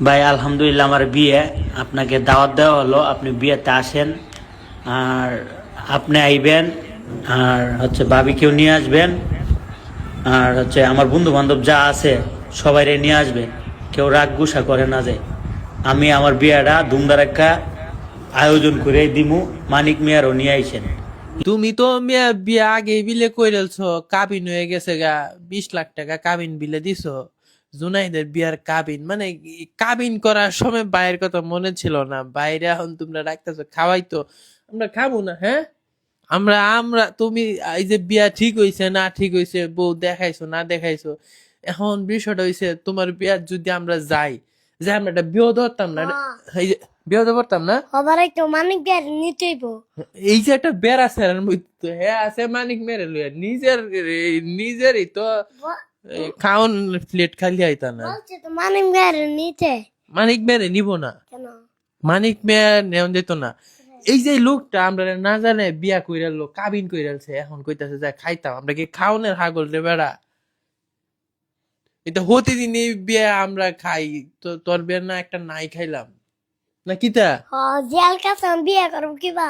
ভাই আলহামদুলিল্লাহ আমার বিয়ে, আপনাকে দাওয়াত দেওয়া হলো, আপনি বিয়েতে আসেন। আর আপনি আইবেন, আর হচ্ছে ভাবিকেও নিয়ে আসবেন, আর হচ্ছে আমার বন্ধু বান্ধব যা আছে সবাইরে নিয়ে আসবেন। কেউ রাগ গুসা করে না যায়। আমি আমার বিয়েটা ধুমধারাক্কা আয়োজন করে দিমু। মানিক মিয়ারও নিয়ে আইসেন। তুমি তো মিয়া বিয়া আগে বিলে কইরেলছো, কাবিন হয়ে গেছে গা, 20 লাখ টাকা কাবিন বিলে দিছো। জুনাইদের বিয়ার কাবিন মানে কাবিন করার সময় বাইরের কথা মনে ছিল না, বাইরে এখন তোমরা রাখতেছো খাওয়াই তো আমরা খাবো না, হ্যাঁ? আমরা আমরা তুমি এই যে বিয়া ঠিক হইছে না ঠিক হইছে, বউ দেখাইছো না দেখাইছো, এখন বিষয়টা হইছে তোমার বিয়া যদি আমরা যাই, যে আমরা একটা বিয়ে ধরতাম না, এই যে বিয়ে ধরতাম না, আবার একটু মানিক বিয়ার নিতেইব। এই যে একটা বেড়া স্যারের মধ্যে হ্যাঁ আছে মানিক মেরে লইয়া নিজেরই তো খাওন প্লেট খালি আইতা না। বলছে তো মানিক বিয়ার নিতে। মানিক মেরে নিব না, কেন? মানিক মেয়ে নেওয়া যেত না। এই যে লোকটা আমরা না জানে বিয়া কইরা লোক কাবিন কইরালছে, এখন কইতাছে যা খাইতাম, আমরা কি খাওনের হাগল রে বেড়া? এটা হতে দিন এই বিয়া আমরা খাই, তো তোর বিয়া না একটা নাই খাইলাম না কিতা? জিয়াল কাছে বিয়া করবো কিবা।